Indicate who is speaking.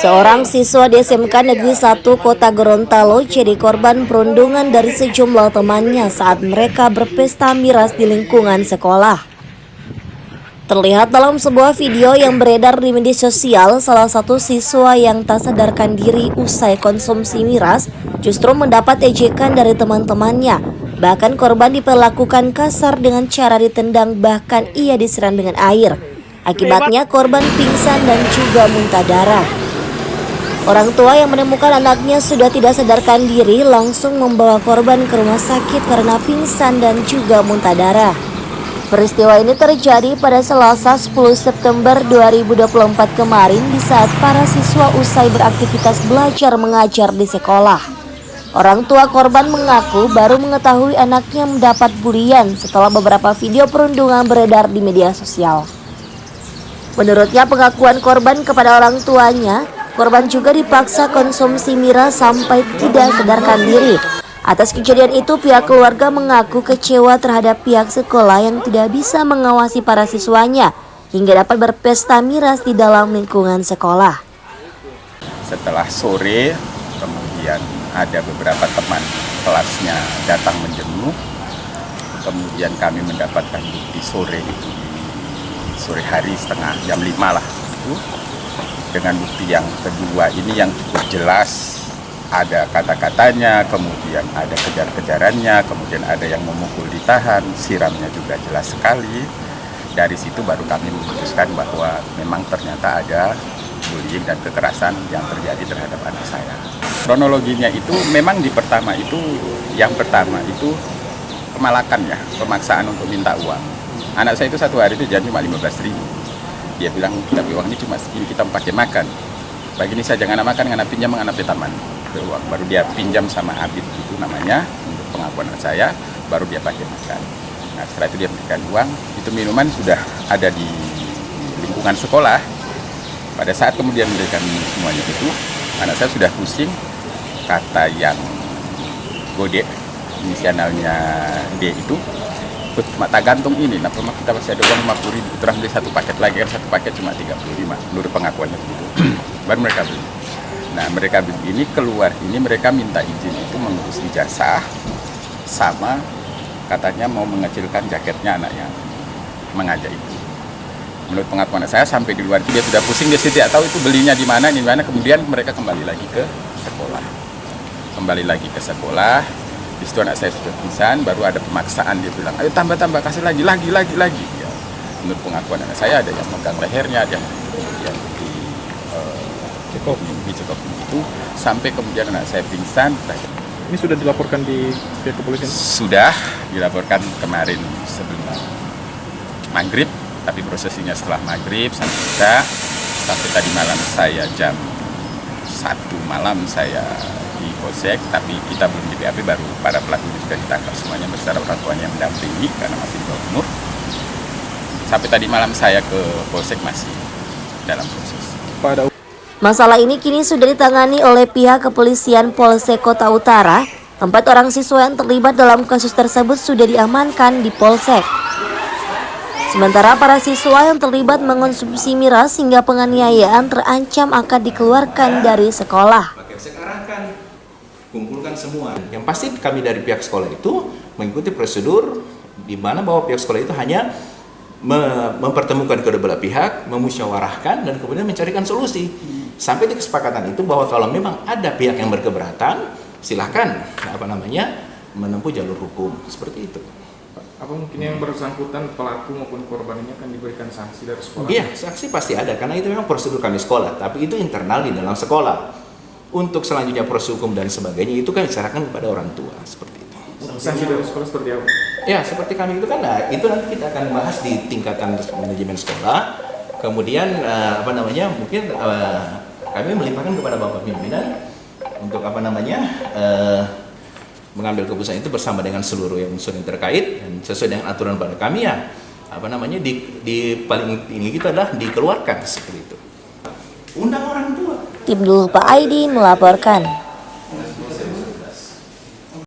Speaker 1: Seorang siswa di SMK Negeri 1 Kota Gorontalo jadi korban perundungan dari sejumlah temannya saat mereka berpesta miras di lingkungan sekolah. Terlihat dalam sebuah video yang beredar di media sosial, salah satu siswa yang tak sadarkan diri usai konsumsi miras justru mendapat ejekan dari teman-temannya. Bahkan korban diperlakukan kasar dengan cara ditendang, bahkan ia disiram dengan air. Akibatnya korban pingsan dan juga muntah darah. Orang tua yang menemukan anaknya sudah tidak sadarkan diri langsung membawa korban ke rumah sakit karena pingsan dan juga muntah darah. Peristiwa ini terjadi pada Selasa 10 September 2024 kemarin di saat para siswa usai beraktivitas belajar mengajar di sekolah. Orang tua korban mengaku baru mengetahui anaknya mendapat bulian setelah beberapa video perundungan beredar di media sosial. Menurutnya pengakuan korban kepada orang tuanya, korban juga dipaksa konsumsi miras sampai tidak sadarkan diri. Atas kejadian itu, pihak keluarga mengaku kecewa terhadap pihak sekolah yang tidak bisa mengawasi para siswanya hingga dapat berpesta miras di dalam lingkungan sekolah.
Speaker 2: Setelah sore, kemudian ada beberapa teman kelasnya datang menjenguk. Kemudian kami mendapatkan bukti sore itu, sore hari setengah jam 5 lah itu. Dengan bukti yang kedua ini yang cukup jelas, ada kata-katanya, kemudian ada kejar-kejarannya, kemudian ada yang memukul ditahan, siramnya juga jelas sekali. Dari situ baru kami memutuskan bahwa memang ternyata ada bullying dan kekerasan yang terjadi terhadap anak saya. Kronologinya itu memang yang pertama itu kemalakan ya, pemaksaan untuk minta uang. Anak saya itu satu hari itu janji cuma 15.000. Dia bilang, tapi uang ini cuma segini kita pakai makan. Pagi ini saya jangan makan, ngana pinjam, ngana taman. Uang baru dia pinjam sama Abid itu namanya, untuk pengakuan saya, baru dia pakai makan. Nah setelah itu dia berikan uang, itu minuman sudah ada di lingkungan sekolah. Pada saat kemudian memberikan semuanya itu, anak saya sudah pusing, kata yang Gode, inisialnya D itu, cuma tak gantung ini, nah kita masih ada uang 50.000, terus beli satu paket lagi, kan satu paket cuma 35, menurut pengakuannya begitu. Baru mereka beli. Nah mereka beli ini, keluar ini mereka minta izin itu mengurus ijazah, sama katanya mau mengecilkan jaketnya anak yang mengajak itu. Menurut pengakuan saya sampai di luar itu dia sudah pusing, dia tidak tahu itu belinya di mana, kemudian mereka kembali lagi ke sekolah. Di situ anak saya sudah pingsan, baru ada pemaksaan, dia bilang, ayo tambah, kasih lagi. Ya. Menurut pengakuan anak saya ada yang megang lehernya, ada yang kemudian dicekop itu, sampai kemudian anak saya pingsan.
Speaker 3: Ini sudah dilaporkan di pihak kepolisian?
Speaker 2: Sudah dilaporkan kemarin sebelum maghrib, tapi prosesinya setelah maghrib sampai tadi malam saya jam 1 malam saya di Polsek, tapi kita belum di BAP, baru para pelaku sudah ditangkap semuanya beserta orang tuanya yang mendampingi karena masih di bawah umur. Sampai tadi malam saya ke Polsek masih dalam proses.
Speaker 1: Masalah ini kini sudah ditangani oleh pihak kepolisian Polsek Kota Utara. 4 orang siswa yang terlibat dalam kasus tersebut sudah diamankan di Polsek. Sementara para siswa yang terlibat mengonsumsi miras hingga penganiayaan terancam akan dikeluarkan dari sekolah.
Speaker 4: Sekarang kan kumpulkan semua. Yang pasti kami dari pihak sekolah itu mengikuti prosedur di mana bahwa pihak sekolah itu hanya mempertemukan kedua belah pihak, memusyawarahkan dan kemudian mencarikan solusi. Sampai di kesepakatan itu bahwa kalau memang ada pihak yang berkeberatan, silahkan menempuh jalur hukum seperti itu.
Speaker 3: Apa mungkin yang bersangkutan pelaku maupun korban ini akan diberikan sanksi dari sekolah?
Speaker 4: Iya, sanksi pasti ada karena itu memang prosedur kami sekolah, tapi itu internal di dalam sekolah. Untuk selanjutnya proses hukum dan sebagainya itu kami serahkan kepada orang tua seperti itu.
Speaker 3: Sanksi dari sekolah seperti apa?
Speaker 4: Ya, seperti kami itu kan, itu nanti kita akan bahas di tingkatan manajemen sekolah. Kemudian mungkin kami melimpahkan kepada Bapak Pimpinan untuk mengambil keputusan itu bersama dengan seluruh unsur yang terkait dan sesuai dengan aturan pada kami ya di paling tinggi kita adalah dikeluarkan seperti itu. Undang orang tua.
Speaker 1: Tim Dulu Pak Aidi melaporkan.